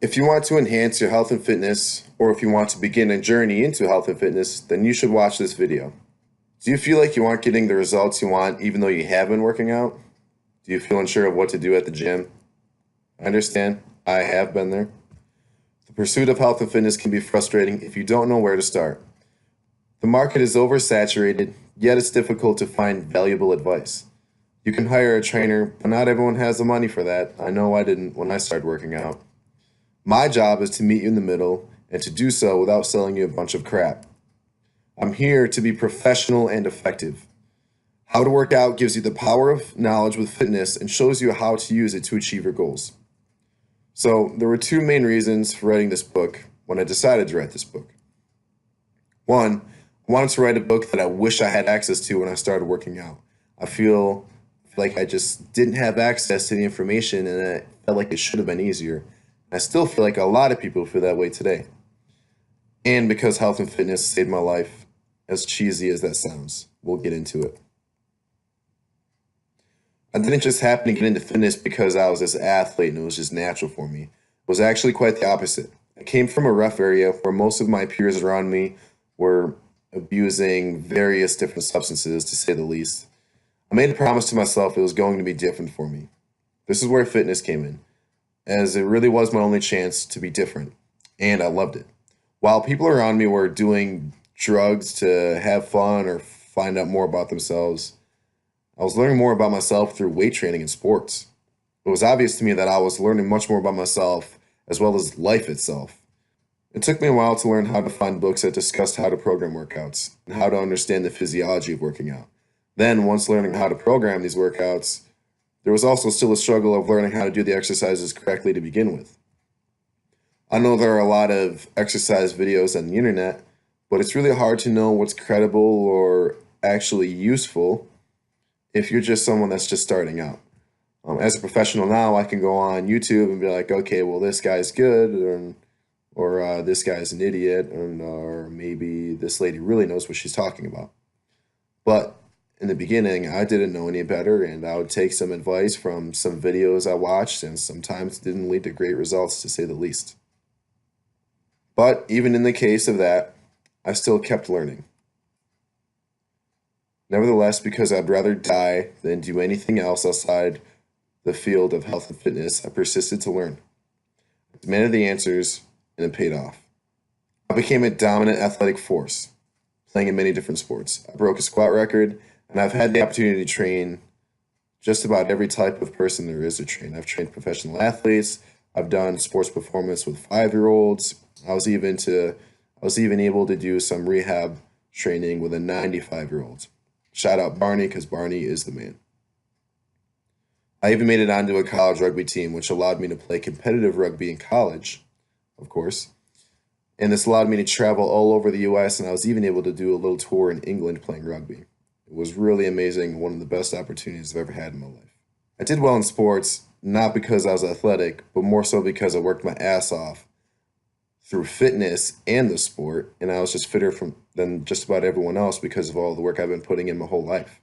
If you want to enhance your health and fitness, or if you want to begin a journey into health and fitness, then you should watch this video. Do you feel like you aren't getting the results you want even though you have been working out? Do you feel unsure of what to do at the gym? I understand. I have been there. The pursuit of health and fitness can be frustrating if you don't know where to start. The market is oversaturated, yet it's difficult to find valuable advice. You can hire a trainer, but not everyone has the money for that. I know I didn't when I started working out. My job is to meet you in the middle and to do so without selling you a bunch of crap. I'm here to be professional and effective. How to Work Out gives you the power of knowledge with fitness and shows you how to use it to achieve your goals. So, there were two main reasons for writing this book when I decided to write this book. One, I wanted to write a book that I wish I had access to when I started working out. I feel like I just didn't have access to the information and I felt like it should have been easier. I still feel like a lot of people feel that way today. And because health and fitness saved my life, as cheesy as that sounds, we'll get into it. I didn't just happen to get into fitness because I was this athlete and it was just natural for me. It was actually quite the opposite. I came from a rough area where most of my peers around me were abusing various different substances, to say the least. I made a promise to myself it was going to be different for me. This is where fitness came in, as it really was my only chance to be different, and I loved it. While people around me were doing drugs to have fun or find out more about themselves, I was learning more about myself through weight training and sports. It was obvious to me that I was learning much more about myself as well as life itself. It took me a while to learn how to find books that discussed how to program workouts and how to understand the physiology of working out. Then, once learning how to program these workouts, there was also still a struggle of learning how to do the exercises correctly to begin with. I know there are a lot of exercise videos on the internet, but it's really hard to know what's credible or actually useful if you're just someone that's just starting out. As a professional now, I can go on YouTube and be like, okay, well, this guy's good, or this guy's an idiot, or maybe this lady really knows what she's talking about. But in the beginning, I didn't know any better, and I would take some advice from some videos I watched, and sometimes it didn't lead to great results, to say the least. But even in the case of that, I still kept learning. Nevertheless, because I'd rather die than do anything else outside the field of health and fitness, I persisted to learn. I demanded the answers, and it paid off. I became a dominant athletic force, playing in many different sports. I broke a squat record, and I've had the opportunity to train just about every type of person there is to train. I've trained professional athletes. I've done sports performance with 5-year-olds. I was even able to do some rehab training with a 95-year-old. Shout out Barney, because Barney is the man. I even made it onto a college rugby team, which allowed me to play competitive rugby in college, of course. And this allowed me to travel all over the US, and I was even able to do a little tour in England playing rugby. It was really amazing, one of the best opportunities I've ever had in my life. I did well in sports, not because I was athletic, but more so because I worked my ass off through fitness and the sport, and I was just fitter than just about everyone else because of all the work I've been putting in my whole life.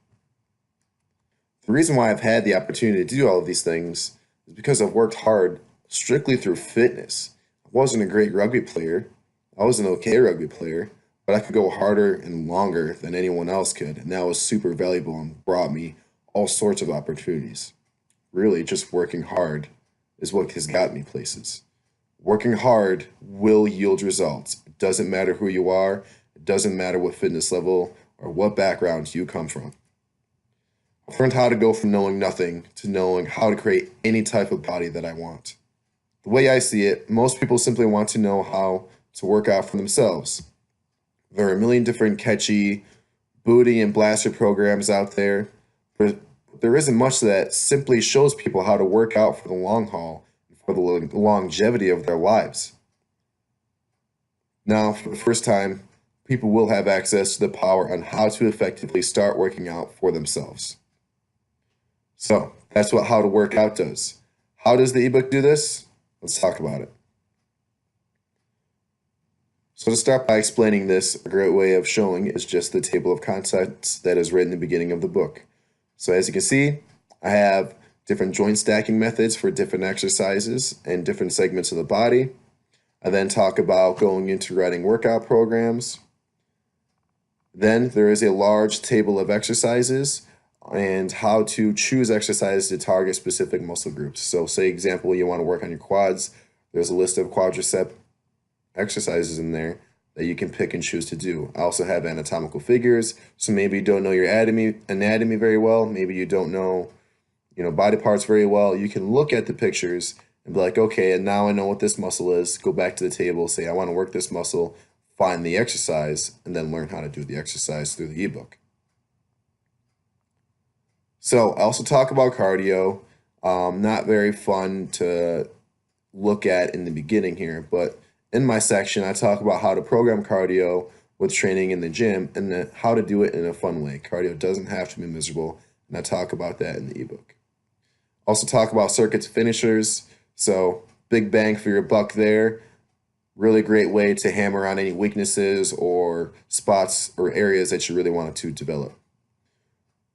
The reason why I've had the opportunity to do all of these things is because I've worked hard strictly through fitness. I wasn't a great rugby player. I was an okay rugby player, but I could go harder and longer than anyone else could, and that was super valuable and brought me all sorts of opportunities. Really, just working hard is what has got me places. Working hard will yield results. It doesn't matter who you are, it doesn't matter what fitness level or what background you come from. I've learned how to go from knowing nothing to knowing how to create any type of body that I want. The way I see it, most people simply want to know how to work out for themselves. There are a million different catchy booty and blaster programs out there, but there isn't much that simply shows people how to work out for the long haul and for the longevity of their lives. Now, for the first time, people will have access to the power on how to effectively start working out for themselves. So, that's what How to Work Out does. How does the ebook do this? Let's talk about it. So to start by explaining this, a great way of showing is just the table of contents that is written in the beginning of the book. So as you can see, I have different joint stacking methods for different exercises and different segments of the body. I then talk about going into writing workout programs. Then there is a large table of exercises and how to choose exercises to target specific muscle groups. So say example, you want to work on your quads. There's a list of quadricep exercises in there that you can pick and choose to do. I also have anatomical figures. So maybe you don't know your anatomy very well. Maybe you don't know, body parts very well. You can look at the pictures and be like, okay, and now I know what this muscle is. Go back to the table, say, I want to work this muscle, find the exercise, and then learn how to do the exercise through the ebook. So I also talk about cardio. Not very fun to look at in the beginning here, but in my section, I talk about how to program cardio with training in the gym and then how to do it in a fun way. Cardio doesn't have to be miserable, and I talk about that in the ebook. Also talk about circuits finishers. So big bang for your buck there. Really great way to hammer on any weaknesses or spots or areas that you really want to develop.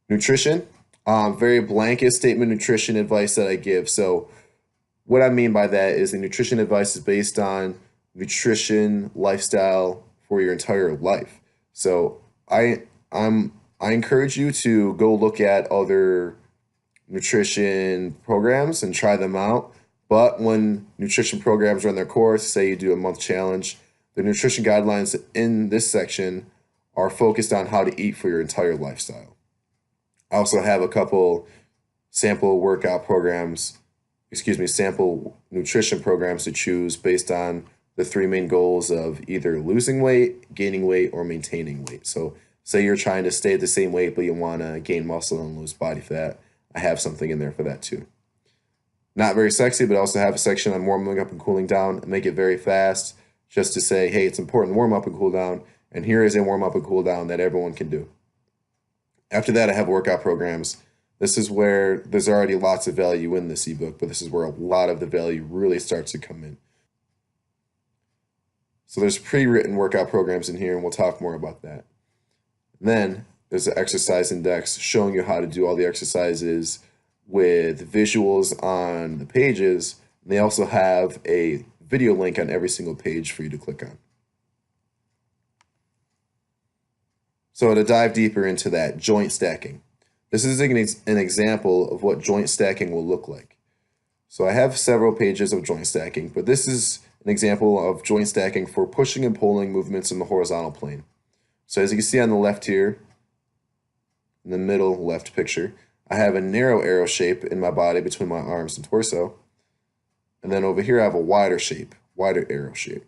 Nutrition, very blanket statement nutrition advice that I give. So what I mean by that is the nutrition advice is based on nutrition lifestyle for your entire life. So I encourage you to go look at other nutrition programs and try them out. But when nutrition programs run their course, say you do a month challenge, the nutrition guidelines in this section are focused on how to eat for your entire lifestyle. I also have a couple sample nutrition programs to choose based on the three main goals of either losing weight, gaining weight, or maintaining weight. So say you're trying to stay at the same weight, but you want to gain muscle and lose body fat. I have something in there for that too. Not very sexy, but I also have a section on warming up and cooling down. Make it very fast just to say, hey, it's important to warm up and cool down. And here is a warm up and cool down that everyone can do. After that, I have workout programs. This is where there's already lots of value in this ebook, but this is where a lot of the value really starts to come in. So there's pre-written workout programs in here, and we'll talk more about that. Then there's an exercise index showing you how to do all the exercises with visuals on the pages. And they also have a video link on every single page for you to click on. So to dive deeper into that, joint stacking. This is an example of what joint stacking will look like. So I have several pages of joint stacking, but this is an example of joint stacking for pushing and pulling movements in the horizontal plane. So as you can see on the left here, in the middle left picture, I have a narrow arrow shape in my body between my arms and torso. And then over here I have a wider arrow shape.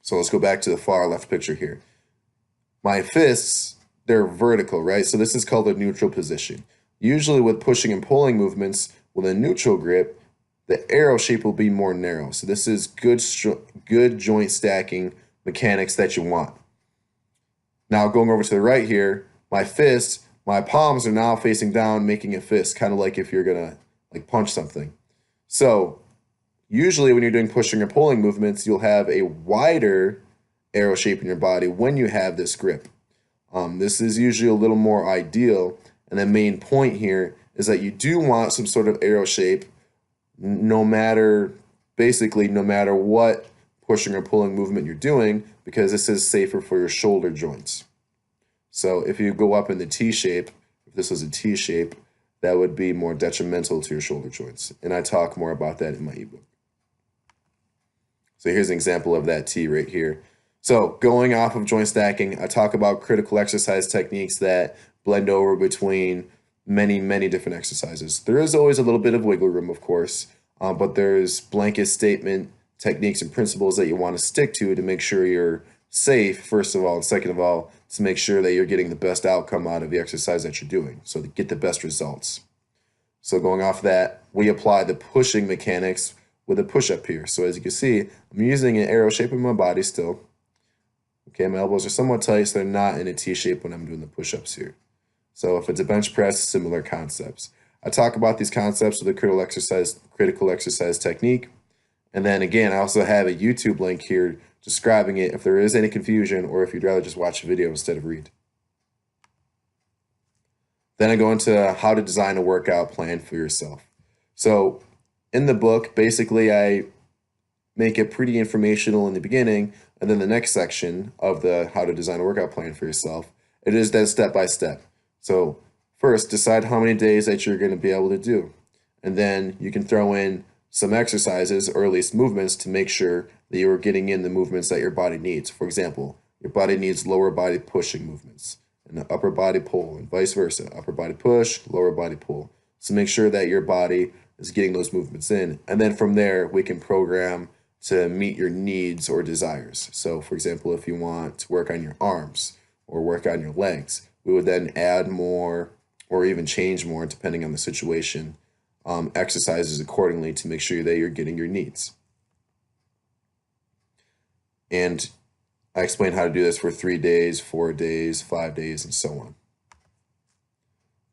So let's go back to the far left picture here. My fists, they're vertical, right? So this is called a neutral position. Usually with pushing and pulling movements with a neutral grip, the arrow shape will be more narrow. So this is good joint stacking mechanics that you want. Now going over to the right here, my palms are now facing down, making a fist, kind of like if you're gonna punch something. So usually when you're doing pushing or pulling movements, you'll have a wider arrow shape in your body when you have this grip. This is usually a little more ideal. And the main point here is that you do want some sort of arrow shape no matter what pushing or pulling movement you're doing, because this is safer for your shoulder joints. So if you go up in the T shape, if this was a T shape, that would be more detrimental to your shoulder joints. And I talk more about that in my ebook. So here's an example of that T right here. So going off of joint stacking, I talk about critical exercise techniques that blend over between many, many different exercises. There is always a little bit of wiggle room, of course, but there's blanket statement techniques and principles that you want to stick to make sure you're safe, first of all, and second of all, to make sure that you're getting the best outcome out of the exercise that you're doing, so to get the best results. So going off that, we apply the pushing mechanics with a push-up here. So as you can see, I'm using an arrow shape in my body still. Okay, my elbows are somewhat tight, so they're not in a T shape when I'm doing the push-ups here. So if it's a bench press, similar concepts. I talk about these concepts with a critical exercise technique. And then again, I also have a YouTube link here describing it if there is any confusion or if you'd rather just watch a video instead of read. Then I go into how to design a workout plan for yourself. So in the book, basically I make it pretty informational in the beginning, and then the next section of the how to design a workout plan for yourself, it is then step by step. So first, decide how many days that you're going to be able to do. And then you can throw in some exercises or at least movements to make sure that you are getting in the movements that your body needs. For example, your body needs lower body pushing movements and upper body pull, and vice versa. Upper body push, lower body pull. So make sure that your body is getting those movements in. And then from there, we can program to meet your needs or desires. So for example, if you want to work on your arms or work on your legs, we would then add more or even change more, depending on the situation, exercises accordingly to make sure that you're getting your needs. And I explain how to do this for 3 days, 4 days, 5 days, and so on.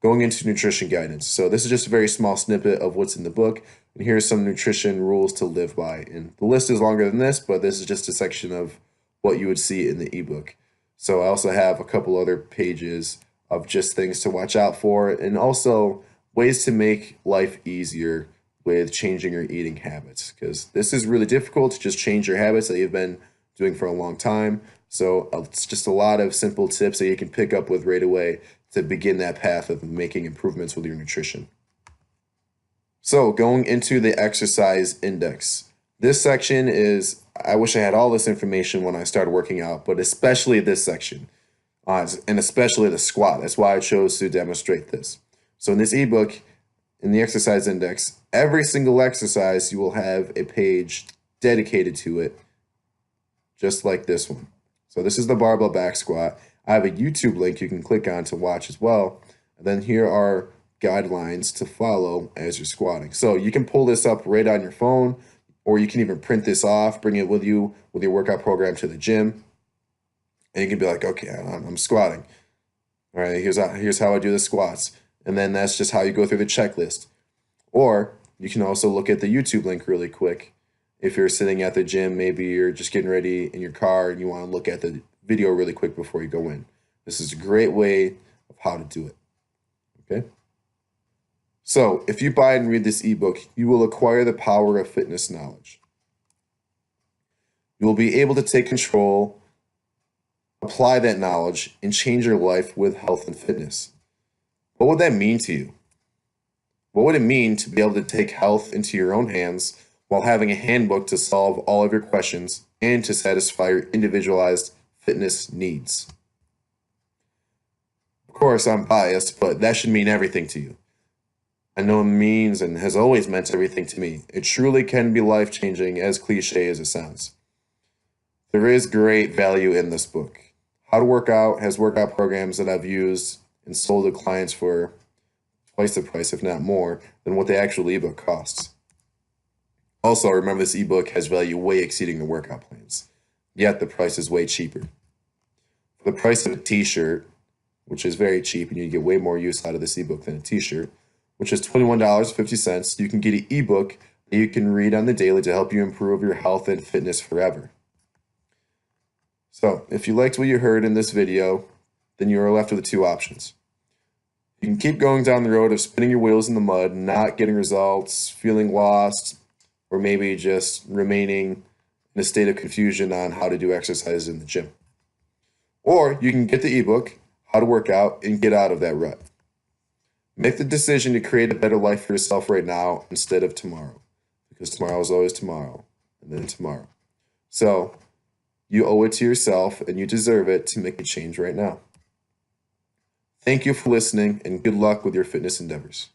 Going into nutrition guidance. So this is just a very small snippet of what's in the book. And here's some nutrition rules to live by. And the list is longer than this, but this is just a section of what you would see in the ebook. So I also have a couple other pages of just things to watch out for, and also ways to make life easier with changing your eating habits, because this is really difficult to just change your habits that you've been doing for a long time. So it's just a lot of simple tips that you can pick up with right away to begin that path of making improvements with your nutrition. So going into the exercise index. This section is, I wish I had all this information when I started working out, but especially this section, and especially the squat. That's why I chose to demonstrate this. So in this ebook, in the exercise index, every single exercise, you will have a page dedicated to it, just like this one. So this is the barbell back squat. I have a YouTube link you can click on to watch as well. And then here are guidelines to follow as you're squatting. So you can pull this up right on your phone, or you can even print this off, bring it with you with your workout program to the gym. And you can be like, okay, I'm squatting. All right, here's how I do the squats. And then that's just how you go through the checklist. Or you can also look at the YouTube link really quick. If you're sitting at the gym, maybe you're just getting ready in your car and you want to look at the video really quick before you go in. This is a great way of how to do it. Okay? So if you buy and read this ebook, you will acquire the power of fitness knowledge. You will be able to take control, apply that knowledge, and change your life with health and fitness. What would that mean to you? What would it mean to be able to take health into your own hands while having a handbook to solve all of your questions and to satisfy your individualized fitness needs? Of course, I'm biased, but that should mean everything to you. I know it means and has always meant everything to me. It truly can be life-changing, as cliche as it sounds. There is great value in this book. How to Work Out has workout programs that I've used and sold to clients for twice the price, if not more, than what the actual ebook costs. Also, remember this ebook has value way exceeding the workout plans, yet the price is way cheaper. For the price of a t-shirt, which is very cheap, and you get way more use out of this ebook than a t-shirt, which is $21.50, you can get an ebook that you can read on the daily to help you improve your health and fitness forever. So, if you liked what you heard in this video, then you are left with two options. You can keep going down the road of spinning your wheels in the mud, not getting results, feeling lost, or maybe just remaining in a state of confusion on how to do exercises in the gym. Or you can get the ebook, How to Work Out, and get out of that rut. Make the decision to create a better life for yourself right now instead of tomorrow, because tomorrow is always tomorrow, and then tomorrow. So you owe it to yourself, and you deserve it to make a change right now. Thank you for listening, and good luck with your fitness endeavors.